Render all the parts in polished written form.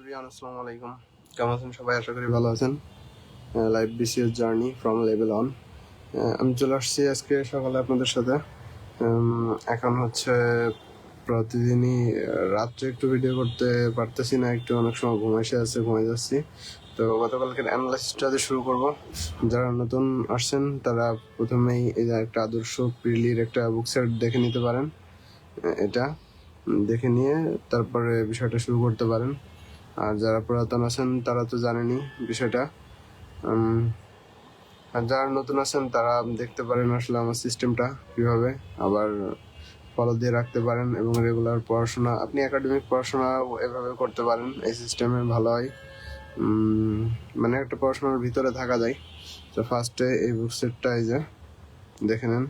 Everyone, আসসালামু আলাইকুম। কেমন আছেন সবাই? আশা করি ভালো আছেন। Life BCS journey from level on. আমি চলে আসছি আজকে সকালে আপনাদের সাথে। এখন হচ্ছে প্রতিদিনই রাত্রে একটু ভিডিও করতে পারতেছি না, একটু অনেক সময় ঘুমাই যাচ্ছি। তো গতকালকের অ্যানালাইসিসটা দিয়ে শুরু করব। যারা নতুন আসছেন তারা প্রথমেই এই যে একটা আদর্শ প্রিলির একটা বুক সেট দেখে নিতে পারেন। এটা দেখে নিয়ে তারপরে বিষয়টা শুরু করতে পারেন। আর যারা পুরাতন আছেন তারা তো জানেনই বিষয়টা। আর যারা নতুন আছেন তারা দেখতে পারেন আসলে আমার সিস্টেমটা কীভাবে, আবার ফলো দিয়ে রাখতে পারেন এবং রেগুলার পড়াশোনা, আপনি একাডেমিক পড়াশোনা এভাবে করতে পারেন। এই সিস্টেমে ভালো হয়, মানে একটা পড়াশোনার ভিতরে থাকা যায়। তো ফার্স্টে এই বুক সেটটা এই যে দেখে নেন।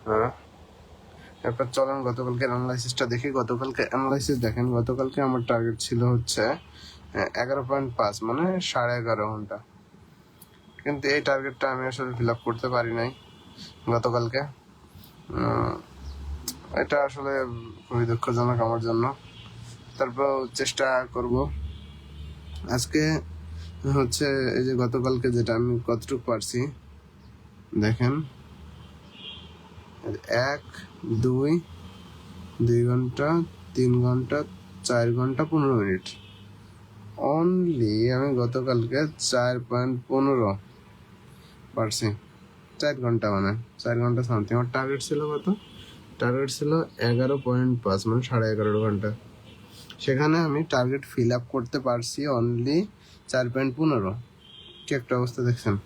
হ্যাঁ, এরপর চলেন গতকালকে অ্যানালাইসিসটা দেখি। গতকালকে অ্যানালাইসিস দেখেন, গতকালকে আমার টার্গেট ছিল হচ্ছে 11.5, মানে 11.5 ঘন্টা। কিন্তু এই টার্গেটটা আমি আসলে ফিল আপ করতে পারি নাই গতকালকে। এটা আসলে খুবই দুঃখজনক আমার জন্য। তারপর চেষ্টা করব আজকে। হচ্ছে এই যে গতকালকে যেটা আমি কতটুকু পারছি দেখেন, 1, 2, 2 ঘন্টা, 3 ঘন্টা, 4 ঘন্টা 15 মিনিট। অনলি আমি গতকালকে 4.15 পারছি। 4 ঘন্টা, মানে 4 ঘন্টা সামথিং। আমার টার্গেট ছিল কত? টার্গেট ছিল 11.5, মানে 11.5 ঘন্টা। সেখানে আমি টার্গেট ফিল আপ করতে পারছি অনলি 4.15। কি একটা অবস্থা দেখছেন?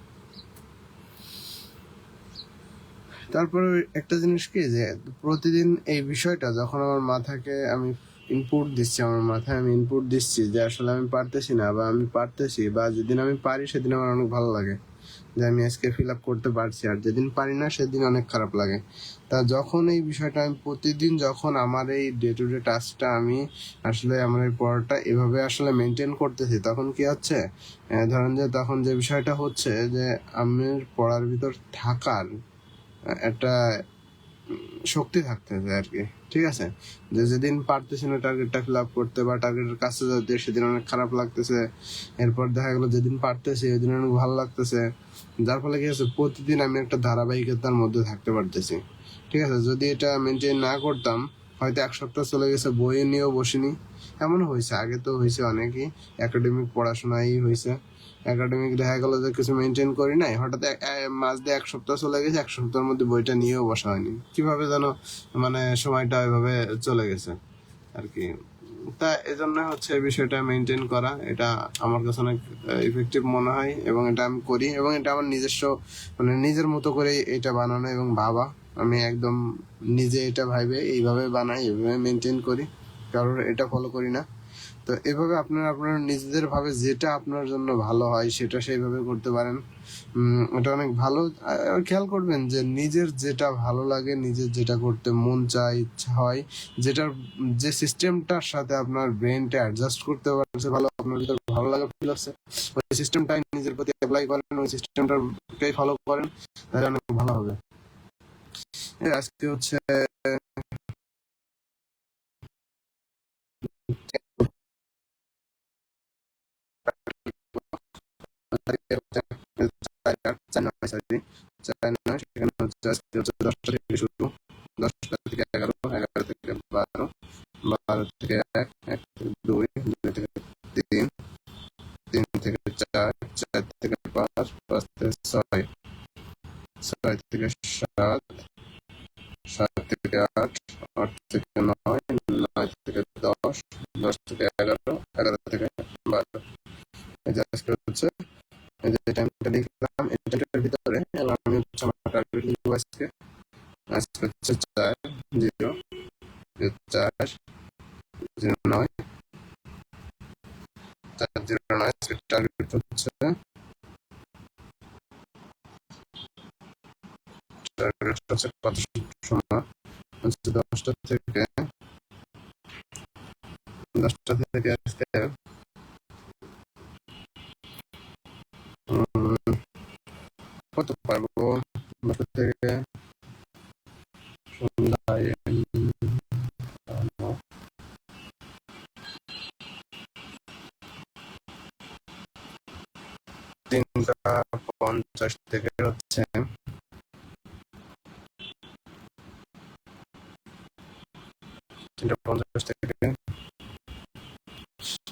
তারপরে একটা জিনিস কি, যে প্রতিদিন এই বিষয়টা যখন আমার মাথাকে আমি ইনপুট দিচ্ছি যে আসলে আমি পারতেছি না, বা আমি পারতেছি, বা যেদিন আমি পারি সেদিন আমার অনেক ভালো লাগে যে আমি আজকে ফিল আপ করতে পারছি, আর যেদিন পারি না সেদিন অনেক খারাপ লাগে। তা যখন এই বিষয়টা আমি প্রতিদিন, যখন আমার এই ডে টু ডে টাস্কটা আমি আসলে আমার এই পড়াটা এভাবে আসলে মেনটেন করতেছি, তখন কি হচ্ছে, ধরেন যে তখন যে বিষয়টা হচ্ছে যে আমি পড়ার ভিতর থাকার একটা শক্তি থাকতেছে আর কি। ঠিক আছে, যে যেদিন পারতেছি না টার্গেটটা ফিল আপ করতে বা টার্গেটের কাছে যেতে, সেদিন অনেক খারাপ লাগতেছে। এরপর দেখা গেলো যেদিন পারতেছি ওই দিন অনেক ভালো লাগতেছে। যার ফলে কি হচ্ছে, প্রতিদিন আমি একটা ধারাবাহিকতার মধ্যে থাকতে পারতেছি। ঠিক আছে, যদি এটা মেনটেন না করতাম, হয়তো 1 সপ্তাহ চলে গেছে বই নিয়েও বসিনি। এমনও হয়েছে, আগে তো হয়েছে অনেকই, একাডেমিক পড়াশোনাই হয়েছে। একাডেমিক দেখা গেল যে কিছু মেনটেন করি নাই, হঠাৎ মাঝ দিয়ে 1 সপ্তাহ চলে গেছে, 1 সপ্তাহের মধ্যে বইটা নিয়েও বসা হয়নি, কিভাবে যেন মানে সময়টা ওইভাবে চলে গেছে আর কি। তা এজন্য হচ্ছে এই বিষয়টা মেনটেন করা, এটা আমার কাছে অনেক ইফেক্টিভ মনে হয়, এবং এটা আমি করি, এবং এটা আমার নিজস্ব, মানে নিজের মতো করে এটা বানানো এবং ভাবা। আমি একদম নিজে এটা ভাবে এইভাবে বানাই, এইভাবে মেনটেন করি, কারোর এটা ফলো করি না। তো এভাবে আপনারা আপনার নিজেদের ভাবে যেটা আপনার জন্য ভালো হয় সেটা সেইভাবে করতে পারেন। এটা অনেক ভালো। খেয়াল করবেন যে নিজের যেটা ভালো লাগে, নিজের যেটা করতে মন চায়, ইচ্ছা হয়, যেটার যে সিস্টেমটার সাথে আপনার ব্রেনটা অ্যাডজাস্ট করতে পারছে, ভালো, আপনার ভিতরে ভালো লাগা ফিল হচ্ছে, ওই সিস্টেমটাই নিজের প্রতি অ্যাপ্লাই করেন, ওই সিস্টেমটাই ফলো করেন, তাহলে অনেক ভালো হবে। আজকে হচ্ছে সেখানে হচ্ছে আজকে হচ্ছে 10টা থেকে শুরু, 10টা থেকে 11, 11 থেকে 12, 12 থেকে 1, 1 থেকে 2, 2 থেকে 3, 3 থেকে 4, 4 থেকে 5, 5 থেকে 6, 6 থেকে 7, 7 থেকে 8, 8 থেকে 9, 9 থেকে 10, 10 থেকে 11, 11 থেকে 12। এই যে আজকে হচ্ছে এই যে টাইমটা লিখলাম, এই টাইমটার ভিতরে আমি হচ্ছে আমার টার্গেট লিখবো আজকে। আজকে হচ্ছে 4, 0, 4, 0, 9। আজকে টার্গেট হচ্ছে কত সময় হচ্ছে 10টা থেকে আজকে কত পারবো, 10টা থেকে সন্ধ্যায় 3:50 থেকে হচ্ছে 3:50 থেকে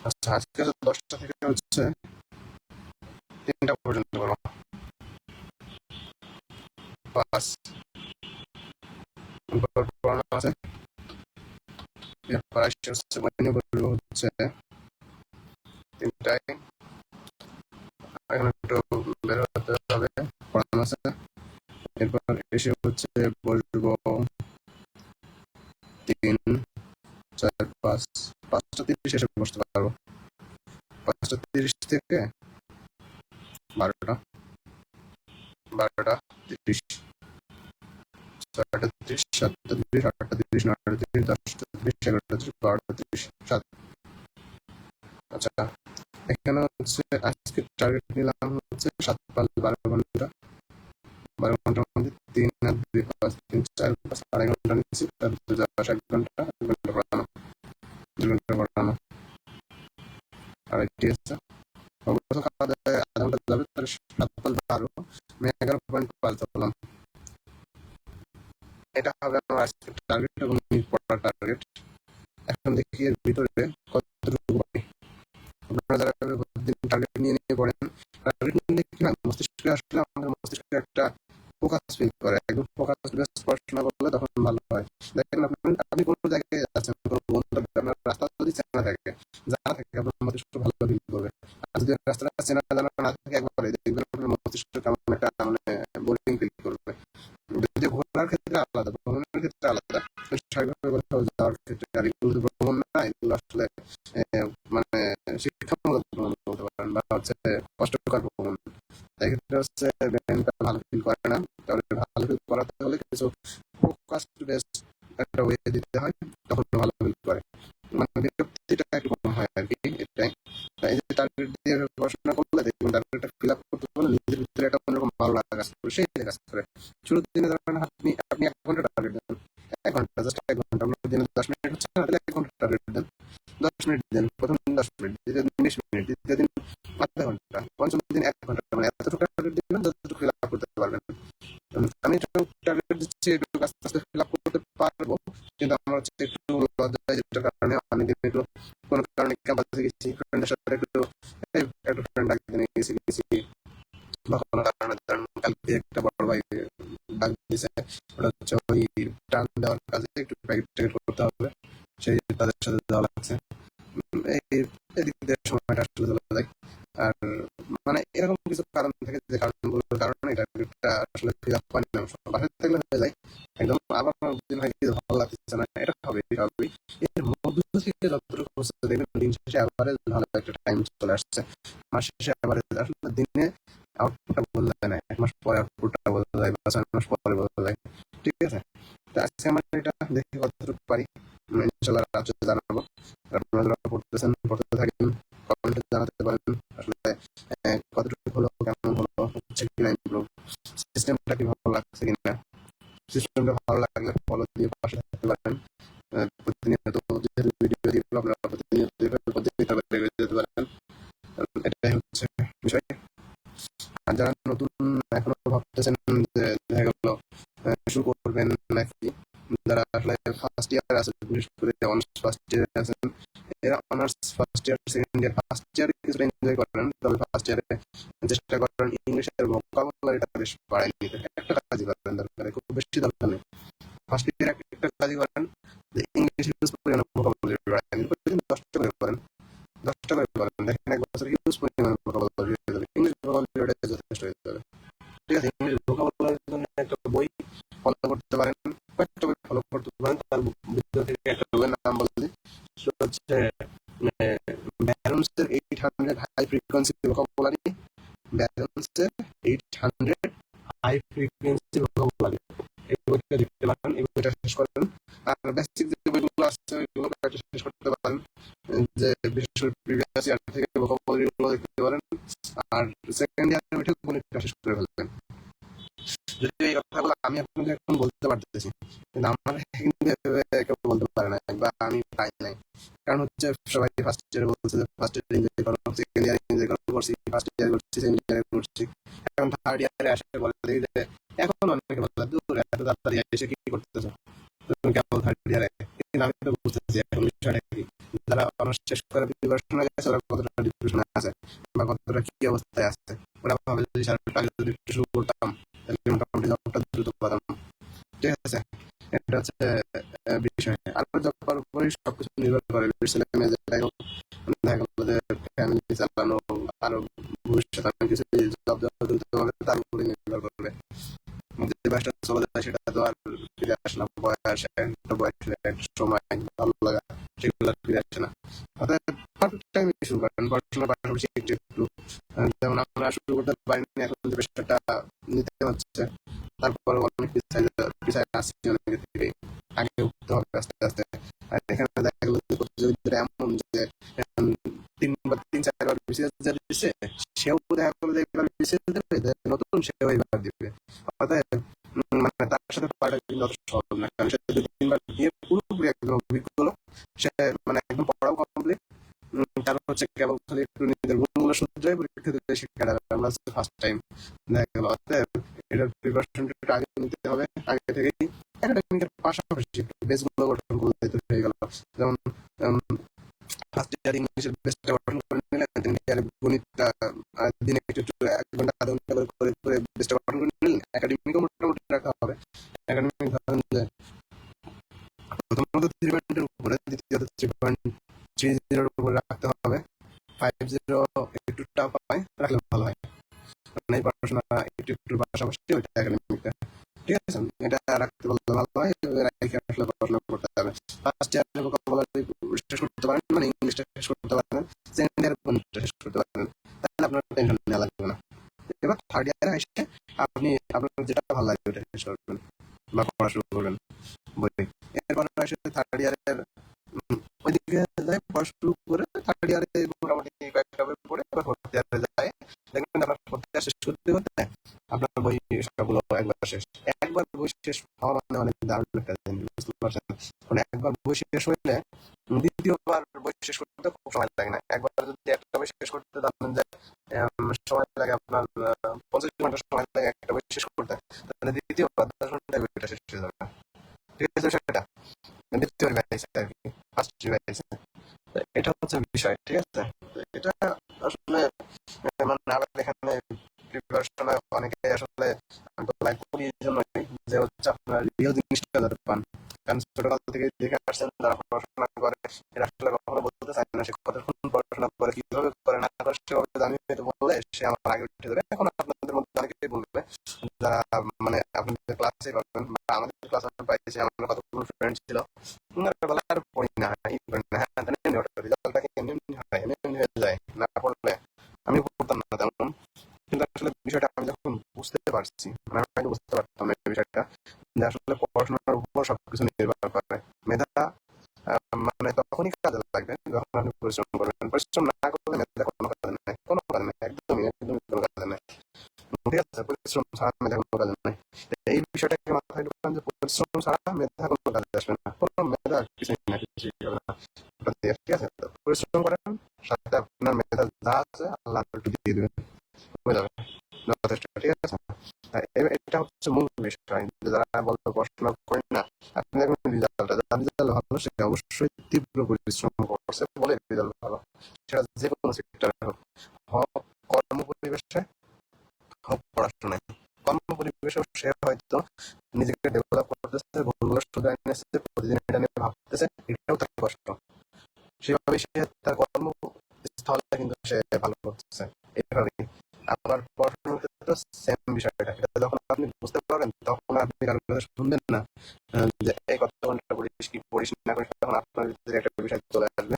আচ্ছা আজকে 10টা থেকে হচ্ছে 3টা পর্যন্ত করো। পাস পড়ানো আছে, এরপর আসছে হচ্ছে বইনে বলবো হচ্ছে 3টায়। এখন একটু বের হতে হবে, পড়ানো আছে। এরপর এসে হচ্ছে বসবো 3, 4, 5, 5:30 এসে বসতে পারবো। 5:30 থেকে 12টা, 12:30, 6:30, 7:30, 8:30, 9:30, 10:30, 11:30, 12:30, 7। আচ্ছা এখানে হচ্ছে আজকে টার্গেট নিলাম হচ্ছে 7+12 ঘন্টা। 12 ঘন্টার মধ্যে 3 আর 2, 5, 3, 4, 5, আড়াই ঘন্টা নিচ্ছি, তার 1 ঘন্টা, 1 ঘন্টা পড়ানো, 2 ঘন্টা পড়ানো। আর ঠিক আছে, অবশ্য খাওয়া দাওয়া আধা ঘন্টা যাবে, তাহলে 7+12 আমি 11.5 বললাম। এটা হবে আমার আজকের টার্গেট এবং পড়ার টার্গেট। এখন দেখি এর ভিতরে কতটুকু পারি। আপনারা যারা প্রতিদিন টার্গেট নিয়ে নিয়ে পড়েন, টার্গেট নিলে কি হয়, মস্তিষ্কে আসলে আমাদের মস্তিষ্কে একটা ফোকাস ফিল করে, একদম ফোকাস বেস পড়াশোনা করলে তখন ভালো হয়। দেখেন আপনি কোনো জায়গায় আছেন, কোনো গন্তব্যে আপনার রাস্তা যদি চেনা থাকে, জানা থাকে, আপনার মস্তিষ্ক ভালো ফিল করবে। আর যদি রাস্তাটা চেনা জানা না থাকে, একবারে দেখবেন আপনার মস্তিষ্ক কেমন একটা মানে বোরিং ফিল করবে। যদি ঘোরার ক্ষেত্রে আলাদা, ভ্রমণের ক্ষেত্রে আলাদা, স্বাভাবিকভাবে কোথাও যাওয়ার ক্ষেত্রে, আর এগুলো তো ভ্রমণ না, এগুলো আসলে মানে শিক্ষামূলক ভ্রমণ বলতে পারেন, বা হচ্ছে কষ্টকর ভ্রমণ। এক্ষেত্রে হচ্ছে ব্রেনটা ভালো ফিল করে না। তাহলে ভালো ফিল করাতে হলে কিছু ফোকাস বেসড একটা ওয়ে দিতে হয়, তখন ভালো ফিল করে, মানে বিরক্তিটা একটু কম হয় আর কি। এটাই এই যে টার্গেট দিয়ে পড়াশোনা করলে দেখবেন টার্গেটটা ফিল আপ করতে পারলে নিজের ভিতরে একটা অন্যরকম ভালো লাগা কাজ করবে, সেই কাজ করে। শুরুর দিনে ধরেন আপনি আপনি 1 ঘন্টা টার্গেট দেন, 1 ঘন্টা, জাস্ট 1 ঘন্টা, আপনার দিনে 10 মিনিট হচ্ছে না, তাহলে 1 ঘন্টা টার্গেট দেন। 10 মিনিট দেন, প্রথম দিন 10 মিনিট, দ্বিতীয় দিন 20 মিনিট, তৃতীয় দিন আধা ঘন্টা, পঞ্চম দিন 1 ঘন্টা, মানে এতটুকু টার্গেট দিবেন যতটুকু ফিল আপ করতে পারবেন। আমি টার্গেট দিচ্ছি একটু আস্তে আস্তে ফিল আপ করতে পারবো, কিন্তু আমার হচ্ছে একটু লজ্জা, যেটার কারণে অনেকদিন একটু কোনো কারণে ক্যাম্পাসে গেছি, ফ্রেন্ডের সাথে একটু একটা ফ্রেন্ড ডাকতে নিয়ে গেছি বা কোনো কারণে ধরেন কালকে একটা বড় ভাই ডাক দিয়েছে, ওটা হচ্ছে ওই টান দেওয়ার কাজে একটু প্যাকেট ট্যাকেট করতে হবে, সেই তাদের সাথে যাওয়া লাগছে। এই এদিক দিয়ে সময়টা আসলে চলে যায়। আর মানে এরকম কিছু কারণ থাকে, যে কারণগুলোর কারণে এটা একটা আসলে ফিল আপ পানি না, বাসায় থাকলে হয়ে যায় একদম। আবার দিন হয় কি ভালো লাগছে না, এটা হবে হবে এর মধ্য থেকে যতটুকু হচ্ছে দেখবেন দিন শেষে আবার ভালো একটা টাইম চলে আসছে। মাস শেষে আবার আসলে দিনে আউটপুটটা বোঝা যায় না, 1 মাস পরে আউটপুটটা বোঝা যায়, বা 6 মাস পরে বোঝা যায়। ঠিক আছে, তো আজকে আমার এটা দেখে কতটুকু পারি ইনশাল্লাহ রাত্রে জানাবো। আপনারা যারা পড়তেছেন, পড়তে থাকেন, কমেন্টে জানাতে পারেন আসলে কতটুকু হলো, কেমন হলো, হচ্ছে কিনা ইমপ্রুভ, সিস্টেমটা কি ভালো লাগছে কিনা। সিস্টেমটা ভালো লাগলে ফলো দিয়ে পাশে থাকতে পারেন। প্রতিনিয়ত যেহেতু ভিডিও যেগুলো আপনারা প্রতিনিয়ত যেতে পারেন, এটাই হচ্ছে বিষয়। আর যারা নতুন এখনো ভাবতেছেন যে দেখা গেল শুরু করবেন নাকি, যারা আসলে ফার্স্ট ইয়ার আছে, বিশেষ করে অনার্স ফার্স্ট ইয়ারে আছেন, এরা honours first year, second year, first ইয়ারে কিছুটা এনজয় করেন, তবে ফার্স্ট ইয়ারে চেষ্টা করেন ইংলিশের ভোকাবুলারিটা বেশ বাড়াই নিতে। একটা কাজই করেন, দরকার খুব বেশি দরকার নেই, ফার্স্ট ইয়ারে একটা কাজই করেন যে ইংলিশ ইউজ পরিমাণ ভোকাবুলারি বাড়াই নিতে, প্রতিদিন 10টা করে করেন, 10টা করে করেন, দেখেন 1 বছর ইউজ পরিমাণ ভোকাবুলারি হয়ে যাবে, ইংলিশ ভোকাবুলারিটা যথেষ্ট হয়ে যাবে। ঠিক আছে, ইংলিশ ভোকাবুলারির জন্য একটা বই ফলো করতে পারেন, কয়েকটা বই ফলো করতে পারেন, তার ভিতর থেকে একটা বইয়ের নাম বলছি, সেটা হচ্ছে ব্যারন্সের 800 হাই ফ্রিকোয়েন্সি ভোকাবুলারি, ব্যারন্সের 800 হাই ফ্রিকোয়েন্সি ভোকাবুলারি, এই বইটা দেখতে পারেন, এই বইটা শেষ করেন। আর বেসিক যে বইগুলো আছে ওইগুলো কয়েকটা শেষ করতে পারেন, যে বিশেষ করে প্রিভিয়াস ইয়ার থেকে ভোকাবুলারি গুলো দেখতে পারেন। আর সেকেন্ড ইয়ারের বইটা গণিতটা শেষ করে ফেলবেন। যদিও এই কথাগুলো আমি আপনাদের এখন বলতে পারতেছি, কিন্তু আমার কিন্তু এভাবে কেউ বলতে পারে না, বা আমি পাই নাই। কারণ হচ্ছে সবাই ফার্স্ট ইয়ারে বলছে যে ফার্স্ট ইয়ার এনজয় করো, সেকেন্ড ইয়ার এনজয় করছি, ফার্স্ট ইয়ার করছি, সেকেন্ড ইয়ার করছি, এখন থার্ড ইয়ারে আসে বলে দেখি যে এখন অনেকে বলে দূর এত তাড়াতাড়ি এসে কি করতেছো তুমি কেমন থার্ড ইয়ারে। কিন্তু আমি তো বুঝতেছি এখন বিষয়টা কি, যারা অনার্স শেষ করে প্রিপারেশনে গেছে ওরা কতটা ডিপ্রেশনে আছে বা কতটা কি অবস্থায় আছে, ওরা ভাবে যদি সারাটা আগে যদি একটু শুরু করতাম তাহলে মোটামুটি জবটা দ্রুত পেতাম। ঠিক আছে, এটা হচ্ছে বিষয়। আর জব করার উপরেই সবকিছু নির্ভর করে, ছেলে মেয়ে যাই হোক, দেখা গেল যে ফ্যামিলি চালানো আরো ভবিষ্যৎ অনেক কিছু জব দেওয়া দ্রুত হবে তার উপরে নির্ভর করবে। যে বয়সটা চলে যায় সেটা তো আর ফিরে আসে না, বয়স একটা বয়সের একটা সময় ভালো লাগা সেগুলো আর ফিরে আসে না। অর্থাৎ পারফেক্ট টাইমে শুরু করেন, পড়াশোনার পাশাপাশি একটু একটু যেমন আমরা শুরু করতে পারিনি এখন যে পেশাটা নিতে হচ্ছে, তারপরে অনেক পিছায় পিছায় আসছি অনেক থেকে, আগে উঠতে হবে আস্তে আস্তে। আর এখানে দেখা গেল যে প্রতিযোগিতাটা এমন যে তিন চারবার বিসিএস যা দিচ্ছে সেও দেখা গেলো যে এবার বিসিএস দেবে, নতুন সেও এবার দিবে। অর্থাৎ মানে তার সাথে পারাটা কিন্তু অত সহজ না, কারণ সে দুই তিনবার দিয়ে পুরোপুরি একদম অভিজ্ঞ হলো, সে মানে একদম পড়াও কমপ্লিট, তারপর হচ্ছে কেবল খালি একটু নিজের গুণগুলো শুধরে পরীক্ষা দিতে শিক্ষা দেবে। আমরা ফার্স্ট টাইম দেখা গেল, অতএব এটার প্রিপারেশনটা একটু আগে নিতে হবে, আগে থেকেই একাডেমিকের পাশাপাশি একটু বেস গুলো গঠন করে দিতে হয়ে গেল। যেমন ফার্স্ট ইয়ার ইংলিশের বেসটা গঠন করে নিলেন, সেকেন্ড ইয়ারে গণিতটা দিনে একটু একটু 1 ঘন্টা আধা ঘন্টা করে করে করে বেসটা গঠন করে নিলেন। একাডেমিকও মোটামুটি রাখা হবে, একাডেমিক ধরেন যে প্রথমত 3 পয়েন্টের উপরে, দ্বিতীয়ত 3.30 উপরে রাখতে হবে। 5-0 একটু টাফ হয়, রাখলে ভালো হয়, মানে এই পড়াশোনা একটু একটু পাশাপাশি ওইটা একাডেমিকটা, ঠিক আছে, এটা রাখতে পারলে ভালো হয়। রাখে আসলে পড়াশোনা করতে হবে। ফার্স্ট ইয়ারে ভোকাবুলারি শেষ করতে পারেন, মানে ইংলিশটা শেষ করতে পারেন, সেকেন্ড ইয়ারে গণিতটা শেষ করতে পারেন, তাহলে আপনার টেনশন নেওয়া লাগবে না। এবার থার্ড ইয়ারে এসে আপনি আপনার যেটা ভালো লাগে ওটা শেষ করবেন বা পড়া শুরু করবেন বই। এরপর এসে থার্ড ইয়ারের ওইদিকে যায় পড়া শুরু করে থার্ড ইয়ারে মোটামুটি কয়েকটা বই পড়ে এবার ফোর্থ ইয়ারে যায়, দেখবেন আপনার ফোর্থ ইয়ার শেষ করতে করতে আপনার বই সবগুলো একবার শেষ। একবার বই শেষ হওয়া মানে অনেক দারুণ একটা জিনিস, বুঝতে পারছেন? মানে একবার বই শেষ হইলে দ্বিতীয়বার বই শেষ করতে খুব সময় লাগে না। একবার যদি একটা বই শেষ করতে জানেন যে সময় লাগে আপনার 50 ঘন্টা সময় লাগে একটা বই শেষ করতে, তাহলে দ্বিতীয়বার 10 ঘন্টায় বইটা শেষ হয়ে যাবে। ঠিক আছে, সেটা দ্বিতীয়বার ব্যাপাইছে আর কি, ফার্স্ট ব্যাপাইছে। এটা হচ্ছে বিষয়, ঠিক আছে। এটা আসলে মানে আমাদের এখানে প্রিপারেশনে অনেকে আসলে লাইক করি এই জন্যই যে হচ্ছে আপনার রিয়েল জিনিসটা যাতে পান, কারণ ছোটকাল থেকে দেখে আসছেন যারা পড়াশোনা করে এরা আসলে কখনো বলতে চায় না সে কতক্ষণ পড়াশোনা করে, কিভাবে করে না করে, সেভাবে জানিয়ে তো বললে সে আমার আগে উঠে যাবে। এখন আপনাদের মধ্যে অনেকেই বলবে যারা মানে আপনাদের ক্লাসে পাবেন বা আমাদের ক্লাসে পাইছি, আমার কতগুলো ফ্রেন্ড ছিল বলে আর পড়ি না, এই করি না, হ্যাঁ রেজাল্টটা এমনি এমনি হয়, এমনি এমনি হয়ে যায় না পড়লে। আমি পড়তাম না তেমন, কিন্তু আসলে বিষয়টা আমি যখন বুঝতে পারছি, মানে আমি আগে বুঝতে পারতাম না এই বিষয়টা, যে আসলে পড়াশোনার উপর সবকিছু নির্ভর করে। মেধা মানে তখনই কাজে লাগবে যখন আপনি পরিশ্রম করবেন, পরিশ্রম না করলে মেধা কোনো কাজে নেই, কোনো কাজে নেই, একদমই একদমই কোনো কাজে নেই। ঠিক আছে, পরিশ্রম ছাড়া মেধা কোনো কাজে নেই। এই বিষয়টাকে মাথায় ঢুকান যে পরিশ্রম ছাড়া মেধা কোনো কাজে আসবে না, কোনো মেধা কিছুই না, কিছুই হবে না। ঠিক আছে, পরিশ্রম করেন, সাথে আপনার মেধা যা আছে আল্লাহ একটু দিয়ে দেবেন, হয়ে যাবে যথেষ্ট। ঠিক আছে, এটা হচ্ছে মূল বিষয়। যারা বলতে পড়াশোনা করেন না, আপনি দেখবেন রেজাল্টটা, যার রেজাল্ট ভালো সে অবশ্যই তীব্র পরিশ্রম করছে বলে রেজাল্ট ভালো, সেটা যে কোনো সেক্টরে হোক, হোক কর্ম পরিবেশে হোক পড়াশোনায়। কর্ম পরিবেশেও সে হয়তো নিজেকে ডেভেলপ করতেছে, ভুলগুলো শুধরে নিতেছে, প্রতিদিন এটা নিয়ে ভাবতেছে, এটাও তার কষ্ট। সেভাবে সে তার কর্মস্থলে কিন্তু সে ভালো করতেছে এইভাবেই। আবার পড়াশোনার ক্ষেত্রে সেম বিষয়টা, এটা যখন আপনি বুঝতে পারবেন তখন আপনি কারোর কথা শুনবেন না যে এই কত ঘন্টা পড়িস কি পড়িস না করিস, তখন আপনার ভিতরে একটা বিষয় চলে আসবে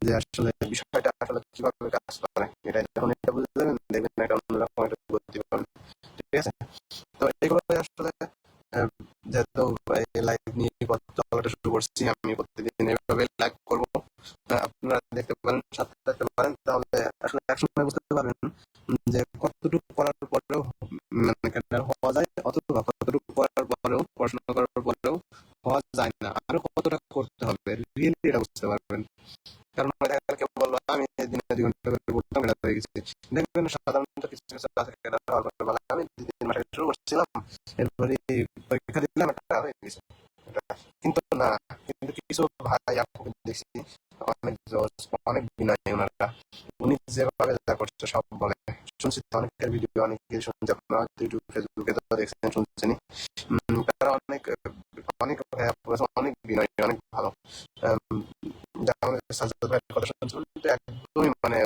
যে আসলে বিষয়টা আসলে কিভাবে কাজ করে। এটা যখন এটা বুঝতে যাবেন দেখবেন একটা অন্যরকম একটা গতি পাবেন। ঠিক আছে, তো এগুলো আসলে যেহেতু লাইভ নিয়ে চলাটা শুরু করছি, আমি প্রতিদিন এভাবে লাইভ করবো, আপনারা দেখতে পারেন, সাথে থাকতে পারেন, তাহলে আসলে একসময় বুঝতে পারবেন যে কতটুকু করার পরেও মানে ক্যাডার হওয়া যায়, অথবা কতটুকু করার পরেও পড়াশোনা করার পরেও হওয়া যায় না, আরো কতটা করতে হবে রিয়েলি এটা বুঝতে পারবেন। 2 ঘন্টা করে পড়তাম, এটা হয়ে গেছে। দেখবেন সাধারণত কিছু কিছু আছে ক্যাডার হওয়ার পরে বলে, আমি 2-3 মাস আগে শুরু করছিলাম, এরপরে পরীক্ষা দিলাম, এটা হয়ে গেছে। এটা কিন্তু না, কিন্তু কিছু ভাই আপুকে দেখছি অনেক জোশ, অনেক বিনয়ী ওনারা। উনি যেভাবে যা করছে সব বলে। শুনছি তো অনেকের ভিডিও, অনেকে শুনছি, আপনারা ইউটিউব ফেসবুকে তো দেখছেন, শুনছেনই। তারা অনেক অনেক ভাই আপু আছে, অনেক বিনয়ী, অনেক ভালো। আম, যেমন সাজ্জাদ ভাইয়ের কথা শুনছি, উনি তো একদমই মানে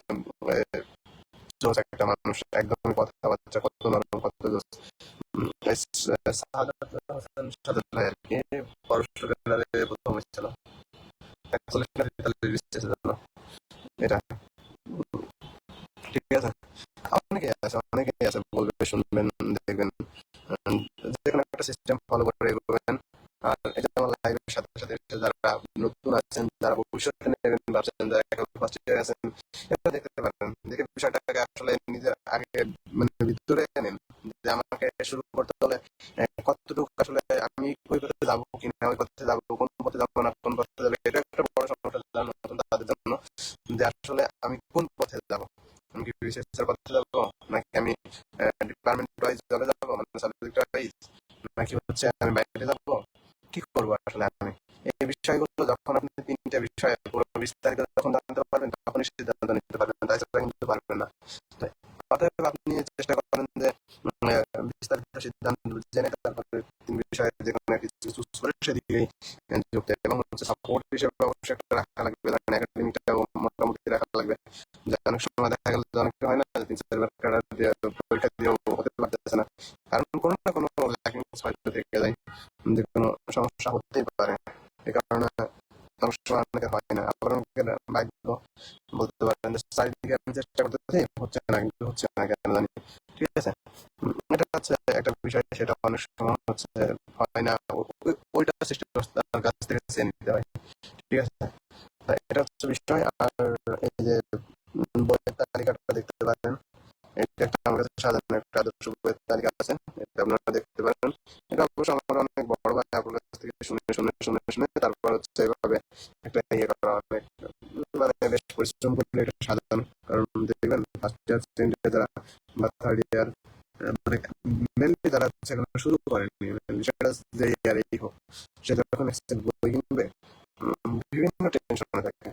জোশ একটা মানুষ, একদমই কথাবার্তা কত নরম, কত জোশ। সাজ্জাদ হোসেন সাজ্জাদ ভাই আর কি পররাষ্ট্র ক্যাডারে প্রথম হয়েছিল 41 না 43 জন্য, এটা ঠিক আছে। অনেকেই আছে বলবে, শুনবেন, দেখবেন। উম, যে কোনো একটা সিস্টেম ফলো করে এগোবেন। আর এটা আমার লাইফের সাথে সাথে যারা নতুন আছেন, যারা ভবিষ্যতে নেবেন ভাবছেন, যারা ফার্স্ট ইয়ার আছেন, এটা দেখতে পারেন, দেখে বিষয়টাকে আসলে নিজের আগে মানে ভিতরে নেন, যে আমাকে শুরু করতে হলে কতটুকু আসলে আমি ওই পথে যাবো কিনা, ওই পথে যাবো, কোন পথে যাবো না, কোন পথে যাবো, এটা একটা বড় সমস্যা জানো নতুন তাদের জন্য, যে আসলে আমি কোন পথে যাবো। আমি কি রিসার্চের পথে যাবো, নাকি আমি ডিপার্টমেন্ট ওয়াইজ জবে যাবো, মানে সাবজেক্ট ওয়াইজ, নাকি হচ্ছে আমি বাইরে যাবো, কি করবো আসলে আমি। এই বিষয়গুলো যখন আপনি 3টা বিষয় পুরো বিস্তারিত যখন জানতে পারবেন, তখনই সিদ্ধান্ত নিতে পারবেন, তাছাড়া কিন্তু পারবেন না। তো অতএব আপনি চেষ্টা করেন যে বিস্তারিত সিদ্ধান্ত জেনে তারপরে 3 বিষয়ে যে কোনো কিছু চুজ করে সেদিকেই যুক্ত, এবং হচ্ছে সাপোর্ট হিসেবে অবশ্যই একটা রাখা লাগবে, মানে একাডেমিকটা মোটামুটি রাখা লাগবে। যে অনেক সময় দেখা গেল যে অনেকটা হয় না, 3-4 বার ক্যাডার দিয়ে পরীক্ষা দিয়েও হতে পারতেছে না, কারণ কোনো না কোনো ল্যাকিংস হয়তো থেকে যায়, যে কোনো সমস্যা হতেই পারে। এই কারণে অনেক সময় অনেকে হয় না, আবার অনেকের ভাগ্য বলতে পারেন যে চারিদিকে আমি চেষ্টা করতেছি, হচ্ছে না, কিন্তু হচ্ছে না কেন জানি। ঠিক আছে, এটা হচ্ছে একটা বিষয়, সেটা অনেক সময় হচ্ছে হয় না, ওইটা চেষ্টা করতে তার কাছ থেকে চেয়ে নিতে হয়। ঠিক আছে, তাই এটা হচ্ছে বিষয়। আর এই যে বইয়ের তালিকাটা দেখতে পারেন, এটা একটা আমার কাছে সাজানো একটা আদর্শ বইয়ের তালিকা আছে, এটা আপনারা দেখতে পারেন। এটা অবশ্য আমার অনেক বড় ভাই আপনার কাছ থেকে শুনে শুনে শুনে শুনে তারপর হচ্ছে এভাবে একটা ইয়ে করা, অনেক মানে বেশ পরিশ্রম করে এটা সাজানো। কারণ দেখবেন ফার্স্ট ইয়ার, সেকেন্ড ইয়ার যারা বা থার্ড ইয়ার, মানে মেনলি যারা হচ্ছে এখনো শুরু করেনি, সেটা যে ইয়ারেই হোক, সে যখন এক্সেল বই কিনবে, বিভিন্ন টেনশনে থাকে,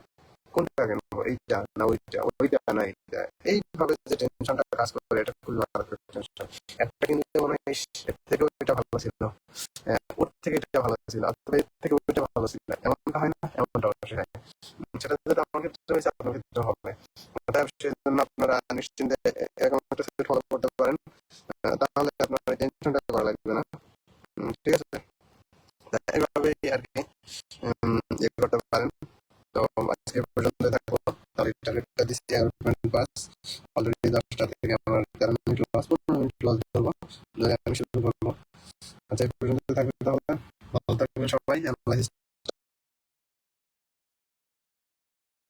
কোনটা কিনবো, এইটা না ওইটা, ওইটা না এইটা, এইভাবে যে টেনশনটা কাজ করে, এটা খুবই মারাত্মক টেনশন। একটা কিনতে মনে হয়, ইস, এর থেকে ওইটা ভালো ছিল, ওর থেকে এটা ভালো ছিল, অথবা এর থেকে ওইটা ভালো ছিল, এমনটা হয় না, এমনটা অবশ্যই হয়। সেটা যেটা আমার ক্ষেত্রে হয়েছে, আপনার ক্ষেত্রে হবে। অতএব সেজন্য আপনারা নিশ্চিন্তে এরকম একটা সেট ফলো করতে পারেন, তাহলে আপনার টেনশনটা করা লাগবে না। ঠিক আছে, তা এইভাবেই আর কি ইয়ে করতে পারেন। তো আজকে পর্যন্ত থাকবো, তাহলে টার্গেটটা দিচ্ছি 11.5, অলরেডি 10টা থেকে আমার 13 মিনিট লস, 15 মিনিট লস ধরবো, আমি শুরু করবো। আচ্ছা, এই পর্যন্ত থাকবে, তাহলে ভালো থাকবেন সবাই, আল্লাহ হাফেজ।